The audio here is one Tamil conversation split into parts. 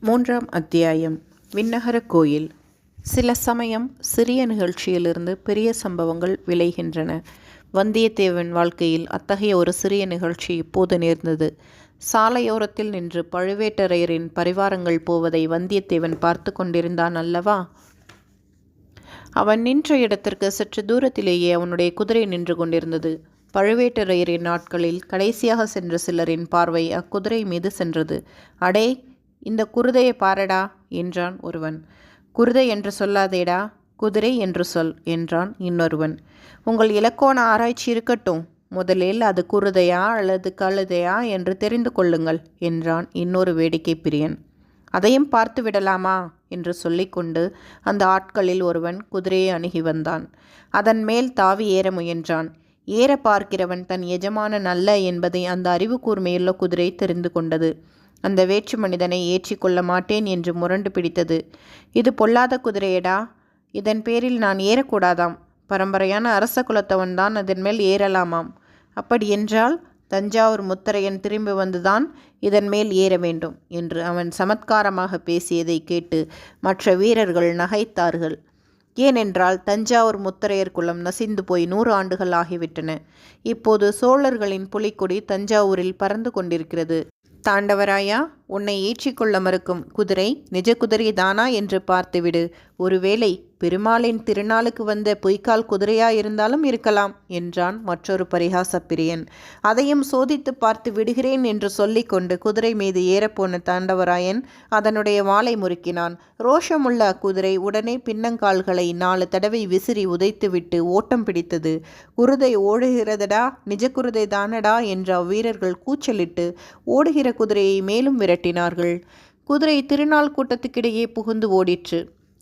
மூன்றாம் அத்தியாயம். விண்ணகர கோயில். சில சமயம் சிறிய நிகழ்ச்சியிலிருந்து பெரிய சம்பவங்கள் விளைகின்றன. வந்தியத்தேவன் வாழ்க்கையில் அத்தகைய ஒரு சிறிய நிகழ்ச்சி இப்போது நேர்ந்தது. சாலையோரத்தில் நின்று பழுவேட்டரையரின் பரிவாரங்கள் போவதை வந்தியத்தேவன் பார்த்து கொண்டிருந்தான் அல்லவா? அவன் நின்ற இடத்திற்கு சற்று தூரத்திலேயே அவனுடைய குதிரை நின்று கொண்டிருந்தது. பழுவேட்டரையரின் நாட்களில் கடைசியாக சென்ற சிலரின் பார்வை அக்குதிரை மீது சென்றது. அடே, இந்த குருதையை பாரடா என்றான் ஒருவன். குருதை என்று சொல்லாதேடா, குதிரை என்று சொல் என்றான் இன்னொருவன். உங்கள் இலக்கோண ஆராய்ச்சி இருக்கட்டும், முதலில் அது குருதையா அல்லது கழுதையா என்று தெரிந்து கொள்ளுங்கள் என்றான் இன்னொரு வேடிக்கை பிரியன். அதையும் பார்த்து விடலாமா என்று சொல்லிக்கொண்டு அந்த ஆட்களில் ஒருவன் குதிரையை அணுகி வந்தான். அதன் மேல் தாவி ஏற முயன்றான். ஏற பார்க்கிறவன் தன் எஜமானன் அல்ல என்பதை அந்த அறிவு கூர்மையுள்ள குதிரை தெரிந்து கொண்டது. அந்த வேற்று மனிதனை ஏற்றிக்கொள்ள மாட்டேன் என்று முரண்டு பிடித்தது. இது பொல்லாத குதிரையடா, இதன் பேரில் நான் ஏறக்கூடாதாம். பரம்பரையான அரச குலத்தவன்தான் அதன் மேல் ஏறலாமாம். அப்படியென்றால் தஞ்சாவூர் முத்தரையன் திரும்பி வந்துதான் இதன் மேல் ஏற வேண்டும் என்று அவன் சமத்காரமாக பேசியதை கேட்டு மற்ற வீரர்கள் நகைத்தார்கள். ஏனென்றால் தஞ்சாவூர் முத்தரையர் குலம் நசிந்து போய் 100 ஆண்டுகள் ஆகிவிட்டன. இப்போது சோழர்களின் புலிக்கொடி தஞ்சாவூரில் பறந்து கொண்டிருக்கிறது. தாண்டவராயா, உன்னை ஏற்றிக்கொள்ள மறுக்கும் குதிரை நிஜ குதிரை தானா என்று பார்த்துவிடு. ஒருவேளை பெருமாளின் திருநாளுக்கு வந்த பொய்க்கால் குதிரையாயிருந்தாலும் இருக்கலாம் என்றான் மற்றொரு பரிகாச பிரியன். அதையும் சோதித்து பார்த்து விடுகிறேன் என்று சொல்லிக்கொண்டு குதிரை மீது ஏறப்போன தாண்டவராயன் அதனுடைய வாளை முறுக்கினான். ரோஷமுள்ள அக்குதிரை உடனே பின்னங்கால்களை 4 தடவை விசிறி உதைத்துவிட்டு ஓட்டம் பிடித்தது. குருதை ஓடுகிறதடா, நிஜ குருதை தானடா என்ற அவ்வீரர்கள் கூச்சலிட்டு ஓடுகிற குதிரையை மேலும் விரட்டினார்கள். குதிரை திருநாள் கூட்டத்துக்கிடையே புகுந்து ஓடிற்று.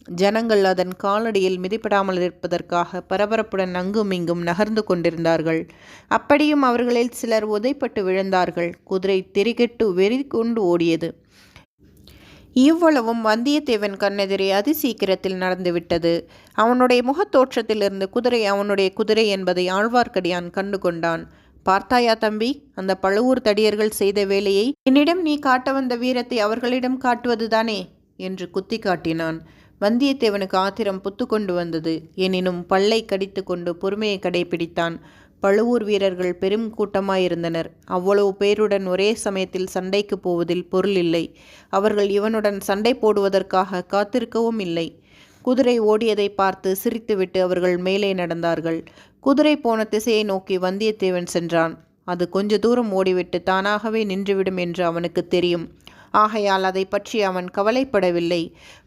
ஜனங்கள் அதன் காலடியில் மிதிப்படாமல் இருப்பதற்காக பரபரப்புடன் அங்கும் இங்கும் நகர்ந்து கொண்டிருந்தார்கள். அப்படியும் அவர்களில் சிலர் உதைப்பட்டு விழுந்தார்கள். குதிரை திரிகெட்டு வெறி கொண்டு ஓடியது. இவ்வளவும் வந்தியத்தேவன் கண்ணெதிரே அதிசீக்கிரத்தில் நடந்துவிட்டது. அவனுடைய முகத்தோற்றத்திலிருந்து குதிரை அவனுடைய குதிரை என்பதை ஆழ்வார்க்கடியான் கண்டு கொண்டான். பார்த்தாயா தம்பி, அந்த பழுவூர் தடியர்கள் செய்த வேலையை? என்னிடம் நீ காட்ட வந்த வீரத்தை அவர்களிடம் காட்டுவதுதானே என்று குத்தி காட்டினான். வந்தியத்தேவனுக்கு ஆத்திரம் புத்து கொண்டு வந்தது. எனினும் பல்லை கடித்து கொண்டு பொறுமையை கடைபிடித்தான். பழுவூர் வீரர்கள் பெரும் கூட்டமாயிருந்தனர். அவ்வளவு பேருடன் ஒரே சமயத்தில் சண்டைக்கு போவதில் பொருள் இல்லை. அவர்கள் இவனுடன் சண்டை போடுவதற்காக காத்திருக்கவும் இல்லை. குதிரை ஓடியதை பார்த்து சிரித்துவிட்டு அவர்கள் மேலே நடந்தார்கள். குதிரை போன திசையை நோக்கி வந்தியத்தேவன் சென்றான். அது கொஞ்ச தூரம் ஓடிவிட்டு தானாகவே நின்றுவிடும் என்று அவனுக்கு தெரியும். ஆகையால் அதை பற்றி அவன் கவலைப்படவில்லை.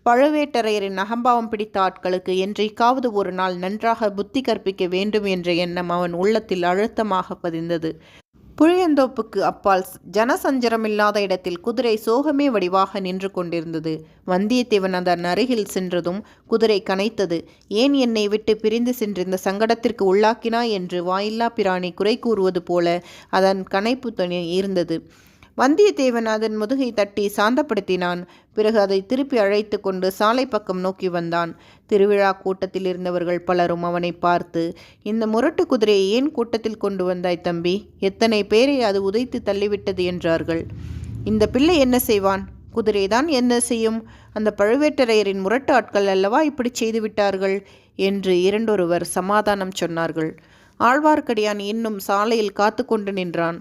பழுவேட்டரையரின் அகம்பாவம் பிடித்த ஆட்களுக்கு என்றைக்காவது ஒரு நாள் நன்றாக புத்தி கற்பிக்க வேண்டும் என்ற எண்ணம் அவன் உள்ளத்தில் அழுத்தமாக பதிந்தது. புளியந்தோப்புக்கு அப்பால் ஜனசஞ்சரமில்லாத இடத்தில் குதிரை சோகமே வடிவாக நின்று கொண்டிருந்தது. வந்தியத்தேவன் அதன் அருகில் சென்றதும் குதிரை கனைத்தது. ஏன் என்னை விட்டு பிரிந்து சென்று இந்த சங்கடத்திற்கு உள்ளாக்கினாய் என்று வாயில்லா பிராணி குறை கூறுவது போல அதன் கனைப்பு துணி இருந்தது. வந்தியத்தேவன் அதன் முதுகை தட்டி சாந்தப்படுத்தினான். பிறகு அதை திருப்பி அழைத்து கொண்டு சாலை பக்கம் நோக்கி வந்தான். திருவிழா கூட்டத்தில் இருந்தவர்கள் பலரும் அவனை பார்த்து, இந்த முரட்டு குதிரையை ஏன் கூட்டத்தில் கொண்டு வந்தாய் தம்பி? எத்தனை பேரை அது உதைத்து தள்ளிவிட்டது என்றார்கள். இந்த பிள்ளை என்ன செய்வான்? குதிரைதான் என்ன செய்யும்? அந்த பழுவேட்டரையரின் முரட்டு ஆட்கள் அல்லவா இப்படி செய்து விட்டார்கள் என்று இரண்டொருவர் சமாதானம் சொன்னார்கள். ஆழ்வார்க்கடியான் இன்னும் சாலையில் காத்து கொண்டு நின்றான்.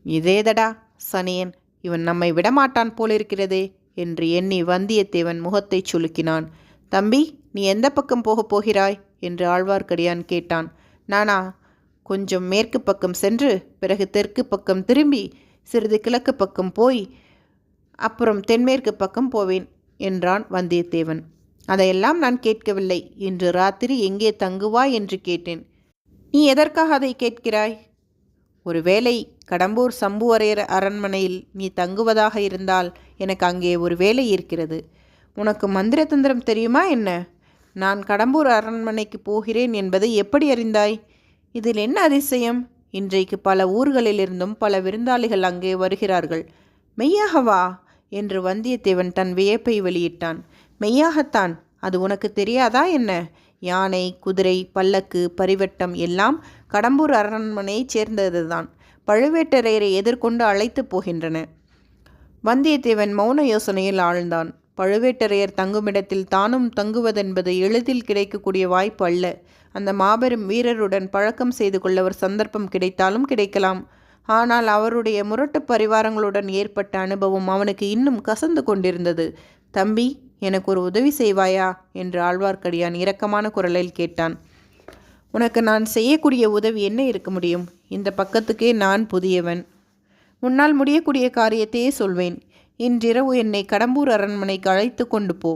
இதேதடா சனியன், இவன் நம்மை விடமாட்டான் போலிருக்கிறதே என்று எண்ணி வந்தியத்தேவன் முகத்தை சுலுக்கினான். தம்பி, நீ எந்த பக்கம் போகப் போகிறாய் என்று ஆழ்வார்க்கடியான் கேட்டான். நானா? கொஞ்சம் மேற்கு பக்கம் சென்று பிறகு தெற்கு பக்கம் திரும்பி சிறிது கிழக்கு பக்கம் போய் அப்புறம் தென்மேற்கு பக்கம் போவேன் என்றான் வந்தியத்தேவன். அதையெல்லாம் நான் கேட்கவில்லை. இன்று ராத்திரி எங்கே தங்குவாய் என்று கேட்டேன். நீ எதற்காக அதை கேட்கிறாய்? ஒருவேளை கடம்பூர் சம்புவரையர் அரண்மனையில் நீ தங்குவதாக இருந்தால் எனக்கு அங்கே ஒரு வேலை இருக்கிறது. உனக்கு மந்திர தந்திரம் தெரியுமா என்ன? நான் கடம்பூர் அரண்மனைக்கு போகிறேன் என்பதை எப்படி அறிந்தாய்? இதில் என்ன அதிசயம்? இன்றைக்கு பல ஊர்களிலிருந்தும் பல விருந்தாளிகள் அங்கே வருகிறார்கள். மெய்யாகவா என்று வந்தியத்தேவன் தன் வியப்பை வெளியிட்டான். மெய்யாகத்தான். அது உனக்கு தெரியாதா என்ன? யானை, குதிரை, பல்லக்கு, பரிவட்டம் எல்லாம் கடம்பூர் அரண்மனையைச் சேர்ந்ததுதான். பழுவேட்டரையரை எதிர்கொண்டு அழைத்து போகின்றன. வந்தியத்தேவன் மௌன யோசனையில் ஆழ்ந்தான். பழுவேட்டரையர் தங்குமிடத்தில் தானும் தங்குவதென்பது எளிதில் கிடைக்கக்கூடிய வாய்ப்பு அல்ல. அந்த மாபெரும் வீரருடன் பழக்கம் செய்து கொள்ள ஒரு சந்தர்ப்பம் கிடைத்தாலும் கிடைக்கலாம். ஆனால் அவருடைய முரட்டு பரிவாரங்களுடன் ஏற்பட்ட அனுபவம் அவனுக்கு இன்னும் கசந்து கொண்டிருந்தது. தம்பி, எனக்கு ஒரு உதவி செய்வாயா என்று ஆழ்வார்க்கடியான் இரக்கமான குரலில் கேட்டான். உனக்கு நான் செய்யக்கூடிய உதவி என்ன இருக்க முடியும்? இந்த பக்கத்துக்கே நான் புதியவன். முன்னால் முடியக்கூடிய காரியத்தையே சொல்வேன். இன்றிரவு என்னை கடம்பூர் அரண்மனைக்கு அழைத்து கொண்டு போ.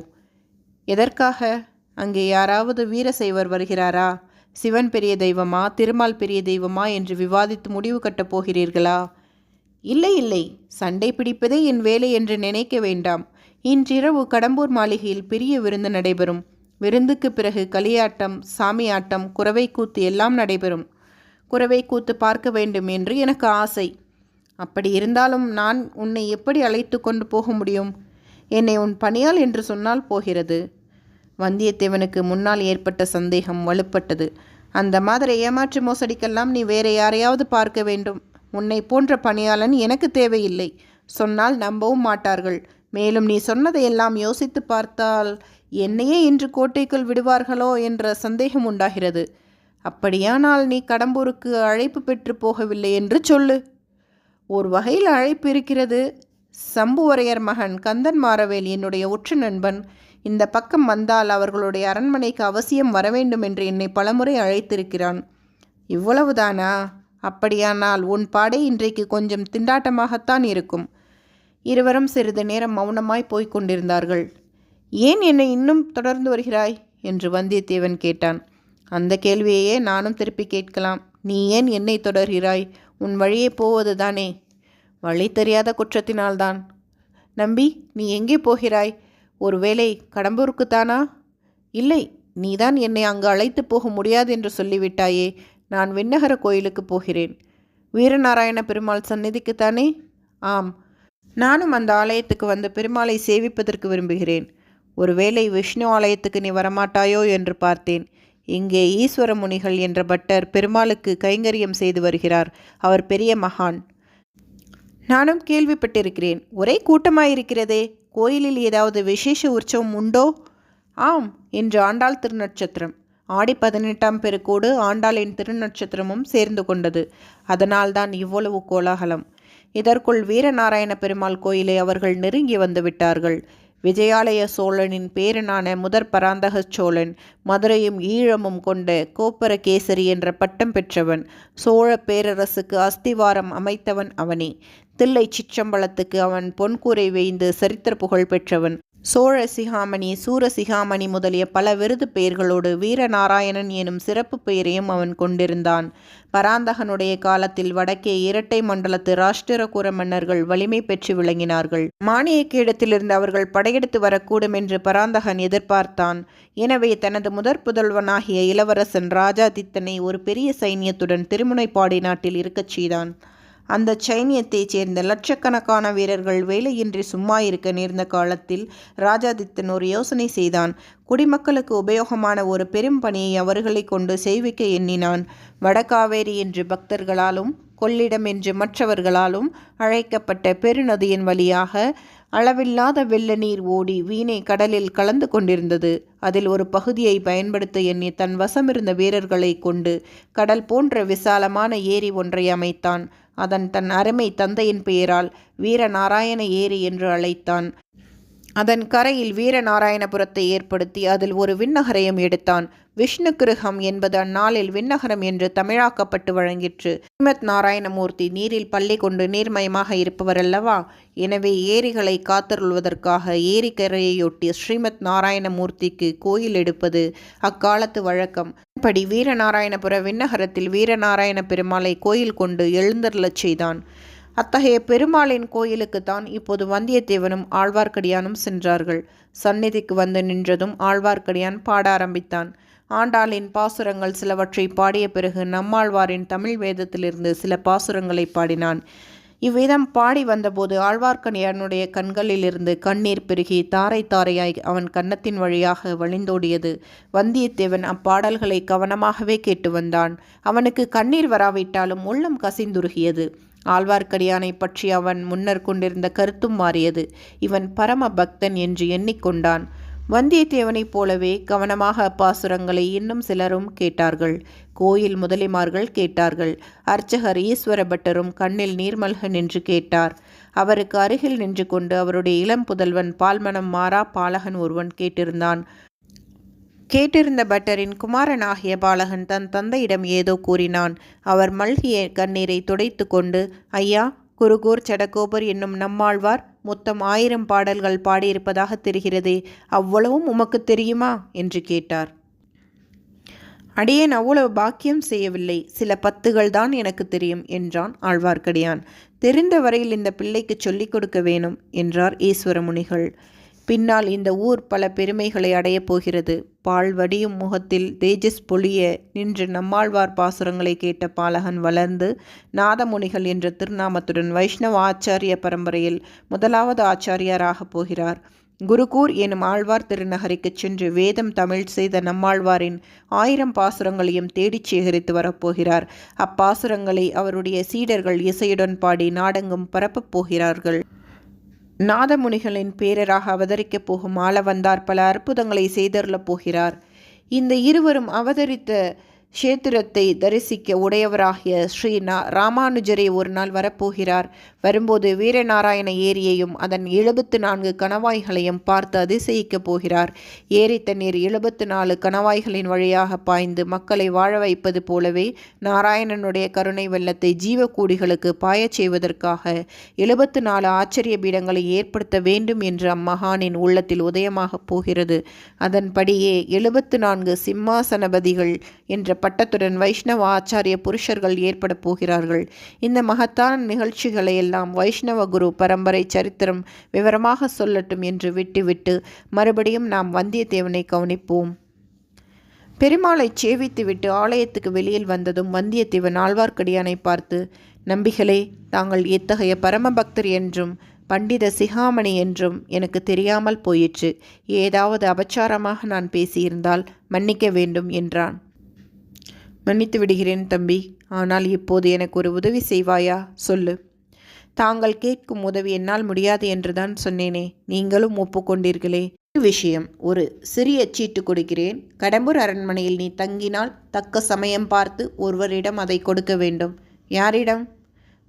எதற்காக? அங்கே யாராவது வீரசைவர் வருகிறாரா? சிவன் பெரிய தெய்வமா, திருமால் பெரிய தெய்வமா என்று விவாதித்து முடிவு கட்டப் போகிறீர்களா? இல்லை இல்லை, சண்டை பிடிப்பதே என் வேலை என்று நினைக்க வேண்டாம். இன்றிரவு கடம்பூர் மாளிகையில் பெரிய விருந்து நடைபெறும். விருந்துக்கு பிறகு களியாட்டம், சாமியாட்டம், குரவை கூத்து எல்லாம் நடைபெறும். குரவை கூத்து பார்க்க வேண்டும் என்று எனக்கு ஆசை. அப்படி இருந்தாலும் நான் உன்னை எப்படி அழைத்து கொண்டு போக முடியும்? என்னை உன் பணியாள் என்று சொன்னால் போகிறது. வந்தியத்தேவனுக்கு முன்னால் ஏற்பட்ட சந்தேகம் வலுப்பட்டது. அந்த மாதிரி ஏமாற்று மோசடிக்கெல்லாம் நீ வேற யாரையாவது பார்க்க வேண்டும். உன்னை போன்ற பணியாளன் எனக்கு தேவையில்லை. சொன்னால் நம்பவும் மாட்டார்கள். மேலும் நீ சொன்னதையெல்லாம் யோசித்து பார்த்தால் என்னையே இன்று கோட்டைக்குள் விடுவார்களோ என்ற சந்தேகம் உண்டாகிறது. அப்படியானால் நீ கடம்பூருக்கு அழைப்பு பெற்று போகவில்லை என்று சொல்லு. ஒரு வகையில் அழைப்பு இருக்கிறது. சம்புவரையர் மகன் கந்தன் மாறவேல் என்னுடைய உற்ற நண்பன். இந்த பக்கம் வந்தால் அவர்களுடைய அரண்மனைக்கு அவசியம் வரவேண்டும் என்று என்னை பலமுறை அழைத்திருக்கிறான். இவ்வளவுதானா? அப்படியானால் உன் பாடே இன்றைக்கு கொஞ்சம் திண்டாட்டமாகத்தான் இருக்கும். இருவரும் சிறிது நேரம் மௌனமாய் போய்க் கொண்டிருந்தார்கள். ஏன் என்னை இன்னும் தொடர்ந்து வருகிறாய் என்று வந்தியத்தேவன் கேட்டான். அந்த கேள்வியையே நானும் திருப்பி கேட்கலாம். நீ ஏன் என்னை தொடர்கிறாய்? உன் வழியே போவது தானே. வழி தெரியாத குற்றத்தினால்தான். நம்பி, நீ எங்கே போகிறாய்? ஒருவேளை கடம்பூருக்குத்தானா? இல்லை, நீதான் என்னை அங்கு அழைத்து போக முடியாது என்று சொல்லிவிட்டாயே. நான் விண்ணகர கோயிலுக்கு போகிறேன். வீரநாராயண பெருமாள் சந்நிதிக்குத்தானே? ஆம், நானும் அந்த ஆலயத்துக்கு வந்து பெருமாளை சேவிப்பதற்கு விரும்புகிறேன். ஒருவேளை விஷ்ணு ஆலயத்துக்கு நீ வரமாட்டாயோ என்று பார்த்தேன். இங்கே ஈஸ்வர முனிகள் என்ற பட்டர் பெருமாளுக்கு கைங்கரியம் செய்து வருகிறார். அவர் பெரிய மகான். நானும் கேள்விப்பட்டிருக்கிறேன். ஒரே கூட்டமாயிருக்கிறதே. கோயிலில் ஏதாவது விசேஷ உற்சவம் உண்டோ? ஆம், இன்று ஆண்டாள் திருநட்சத்திரம். ஆடி 18ஆம் பெருக்கோடு ஆண்டாளின் திருநட்சத்திரமும் சேர்ந்து கொண்டது. அதனால்தான் இவ்வளவு கோலாகலம். இதற்குள் வீரநாராயண பெருமாள் கோயிலை அவர்கள் நெருங்கி வந்து விட்டார்கள். விஜயாலய சோழனின் பேரனான முதற் பராந்தக சோழன், மதுரையும் ஈழமும் கொண்ட கோப்பரகேசரி என்ற பட்டம் பெற்றவன். சோழ பேரரசுக்கு அஸ்திவாரம் அமைத்தவன் அவனே. தில்லை சிற்றம்பலத்துக்கு அவன் பொன்கூரை வேய்ந்து சரித்திர புகழ் பெற்றவன். சோழ சிகாமணி, சூரசிகாமணி முதலிய பல விருது பெயர்களோடு வீரநாராயணன் எனும் சிறப்பு பெயரையும் அவன் கொண்டிருந்தான். பராந்தகனுடைய காலத்தில் வடக்கே இரட்டை மண்டலத்து ராஷ்டிரகூர மன்னர்கள் வலிமை பெற்று விளங்கினார்கள். மானியக்கேடத்திலிருந்து அவர்கள் படையெடுத்து வரக்கூடும் என்று பராந்தகன் எதிர்பார்த்தான். எனவே தனது முதற் புதல்வனாகிய இளவரசன் ராஜாதித்தனை ஒரு பெரிய சைன்யத்துடன் திருமுனைப்பாடி நாட்டில் இருக்கச் செய்தான். அந்த சைன்யத்தைச் சேர்ந்த லட்சக்கணக்கான வீரர்கள் வேலையின்றி சும்மா இருக்க நேர்ந்த காலத்தில் ராஜாதித்தன் ஒரு யோசனை செய்தான். குடிமக்களுக்கு உபயோகமான ஒரு பெரும் பணியை அவர்களை கொண்டு செய்விக்க எண்ணினான். வடகாவேரி என்று பக்தர்களாலும் கொள்ளிடம் என்று மற்றவர்களாலும் அழைக்கப்பட்ட பெருநதியின் வழியாக அளவில்லாத வெள்ள நீர் ஓடி வீணை கடலில் கலந்து கொண்டிருந்தது. அதில் ஒரு பகுதியை பயன்படுத்த எண்ணி தன் வசமிருந்த வீரர்களை கொண்டு கடல் போன்ற விசாலமான ஏரி ஒன்றை அமைத்தான். அதன் தன் அருமை தந்தையின் பெயரால் வீரநாராயண ஏரி என்று அழைத்தான். அதன் கரையில் வீரநாராயணபுரத்தை ஏற்படுத்தி அதில் ஒரு விண்ணகரையும் எடுத்தான். விஷ்ணு கிருஹம் என்பது அந்நாளில் விண்ணகரம் என்று தமிழாக்கப்பட்டு வழங்கிற்று. ஸ்ரீமத் நாராயணமூர்த்தி நீரில் பள்ளி கொண்டு நீர்மயமாக இருப்பவர் அல்லவா? எனவே ஏரிகளை காத்தருள்வதற்காக ஏரிக்கரையொட்டி ஸ்ரீமத் நாராயணமூர்த்திக்கு கோயில் எடுப்பது அக்காலத்து வழக்கம். படி வீரநாராயணபுர விண்ணகரத்தில் வீரநாராயண பெருமாளை கோயில் கொண்டு எழுந்தருளச் செய்தான். அத்தகைய பெருமாளின் கோயிலுக்குத்தான் இப்போது வந்தியத்தேவனும் ஆழ்வார்க்கடியானும் சென்றார்கள். சந்நிதிக்கு வந்து நின்றதும் ஆழ்வார்க்கடியான் பாட ஆரம்பித்தான். ஆண்டாளின் பாசுரங்கள் சிலவற்றை பாடிய பிறகு நம்மாழ்வாரின் தமிழ் வேதத்திலிருந்து சில பாசுரங்களை பாடினான். இவ்விதம் பாடி வந்தபோது ஆழ்வார்க்கடியானுடைய கண்களிலிருந்து கண்ணீர் பெருகி தாரை தாரையாய் அவன் கன்னத்தின் வழியாக வழிந்தோடியது. வந்தியத்தேவன் அப்பாடல்களை கவனமாகவே கேட்டு வந்தான். அவனுக்கு கண்ணீர் வராவிட்டாலும் உள்ளம் கசிந்துருகியது. ஆழ்வார்க்கடியானை பற்றி அவன் முன்னர் கொண்டிருந்த கருத்தும் மாறியது. இவன் பரம பக்தன் என்று எண்ணிக்கொண்டான். வந்தியத்தேவனைப் போலவே கவனமாக அப்பாசுரங்களை இன்னும் சிலரும் கேட்டார்கள். கோயில் முதலிமார்கள் கேட்டார்கள். அர்ச்சகர் ஈஸ்வர பட்டரும் கண்ணில் நீர்மல்க நின்று கேட்டார். அவருக்கு அருகில் நின்று கொண்டு அவருடைய இளம் புதல்வன் பால்மனம் மாறா பாலகன் ஒருவன் கேட்டிருந்தான். கேட்டிருந்த பட்டரின் குமாரனாகிய பாலகன் தன் தந்தையிடம் ஏதோ கூறினான். அவர் மல்கிய கண்ணீரை துடைத்து கொண்டு, ஐயா, குருகூர் சடகோபர் என்னும் நம்மாழ்வார் மொத்தம் 1000 பாடல்கள் பாடியிருப்பதாக தெரிகிறதே, அவ்வளவும் உமக்கு தெரியுமா என்று கேட்டார். அடியேன் அவ்வளவு பாக்கியம் செய்யவில்லை, சில பத்துகள் தான் எனக்கு தெரியும் என்றான் ஆழ்வார்க்கடியான். தெரிந்த வரையில் இந்த பிள்ளைக்கு சொல்லிக் கொடுக்க வேணும் என்றார் ஈஸ்வர முனிகள். பின்னால் இந்த ஊர் பல பெருமைகளை அடையப் போகிறது. பால்வடியும் முகத்தில் தேஜஸ் பொழிய நின்று நம்மாழ்வார் பாசுரங்களை கேட்ட பாலகன் வளர்ந்து நாதமுனிகள் என்ற திருநாமத்துடன் வைஷ்ணவ ஆச்சாரிய பரம்பரையில் முதலாவது ஆச்சாரியாராக போகிறார். குருகூர் எனும் ஆழ்வார் திருநகரிக்கு சென்று வேதம் தமிழ் செய்த நம்மாழ்வாரின் 1000 பாசுரங்களையும் தேடிச் சேகரித்து வரப்போகிறார். அப்பாசுரங்களை அவருடைய சீடர்கள் இசையுடன் பாடி நாடெங்கும் பரப்பப் போகிறார்கள். நாதமுனிகளின் பேரராக அவதரிக்கப் போகும் ஆளவந்தார் பல அற்புதங்களை செய்தருளப் போகிறார். இந்த இருவரும் அவதரித்த க்ஷேத்திரத்தை தரிசிக்க உடையவராகிய ஸ்ரீ ராமானுஜரே ஒரு நாள் வரப்போகிறார். வரும்போது வீரநாராயண ஏரியையும் அதன் 74 கணவாய்களையும் பார்த்து அதிசயிக்கப் போகிறார். ஏரி தண்ணீர் 74 கணவாய்களின் வழியாக பாய்ந்து மக்களை வாழ வைப்பது போலவே நாராயணனுடைய கருணை வெள்ளத்தை ஜீவக்கூடிகளுக்கு பாயச் செய்வதற்காக 74 ஆச்சரிய பீடங்களை ஏற்படுத்த வேண்டும் என்று அம்மகானின் உள்ளத்தில் உதயமாகப் போகிறது. அதன்படியே 74 சிம்மாசனபதிகள் என்ற பட்டத்துடன் வைஷ்ணவ ஆச்சாரிய புருஷர்கள் ஏற்பட போகிறார்கள். இந்த மகத்தான நிகழ்ச்சிகளை எல்லாம் வைஷ்ணவ குரு பரம்பரை சரித்திரம் விவரமாக சொல்லட்டும் என்று விட்டுவிட்டு மறுபடியும் நாம் வந்தியத்தேவனை கவனிப்போம். பெருமாளை சேவித்துவிட்டு ஆலயத்துக்கு வெளியில் வந்ததும் வந்தியத்தேவன் ஆழ்வார்க்கடியானை பார்த்து, நம்பிகளே, தாங்கள் எத்தகைய பரமபக்தர் என்றும் பண்டித சிகாமணி என்றும் எனக்கு தெரியாமல் போயிற்று. ஏதாவது அபச்சாரமாக நான் பேசியிருந்தால் மன்னிக்க வேண்டும் என்றான். மன்னித்து விடுகிறேன் தம்பி. ஆனால் இப்போது எனக்கு ஒரு உதவி செய்வாயா? சொல்லு. தாங்கள் கேட்கும் உதவி என்னால் முடியாது என்றுதான் சொன்னேனே, நீங்களும் ஒப்புக்கொண்டீர்களே. விஷயம், ஒரு சிறிய சீட்டு கொடுக்கிறேன். கடம்பூர் அரண்மனையில் நீ தங்கினால் தக்க சமயம் பார்த்து ஒருவரிடம் அதை கொடுக்க வேண்டும். யாரிடம்?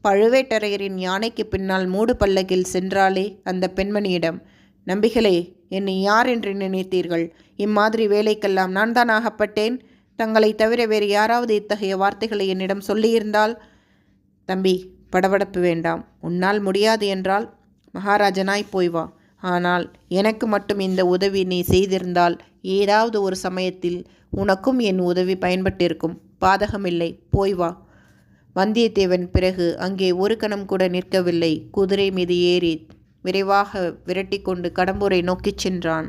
பழுவேட்டரையரின் யானைக்கு பின்னால் மூடு பல்லக்கில் சென்றாலே அந்த பெண்மணியிடம். நம்பிகளே, என்னை யார் என்று நினைத்தீர்கள்? இம்மாதிரி வேலைக்கெல்லாம் நான் தான் ஆகப்பட்டேன். தங்களை தவிர வேறு யாராவது இத்தகைய வார்த்தைகளை என்னிடம் சொல்லியிருந்தால்? தம்பி, படபடப்பு வேண்டாம். உன்னால் முடியாது என்றால் மகாராஜனாய் போய் வா. ஆனால் எனக்கு மட்டும் இந்த உதவி நீ செய்திருந்தால் ஏதாவது ஒரு சமயத்தில் உனக்கும் என் உதவி பயன்பட்டிருக்கும். பாதகமில்லை, போய் வா. வந்தியத்தேவன் பிறகு அங்கே ஒரு கணம் கூட நிற்கவில்லை. குதிரை மீது ஏறி விரைவாக விரட்டி கொண்டு கடம்பூரை நோக்கிச் சென்றான்.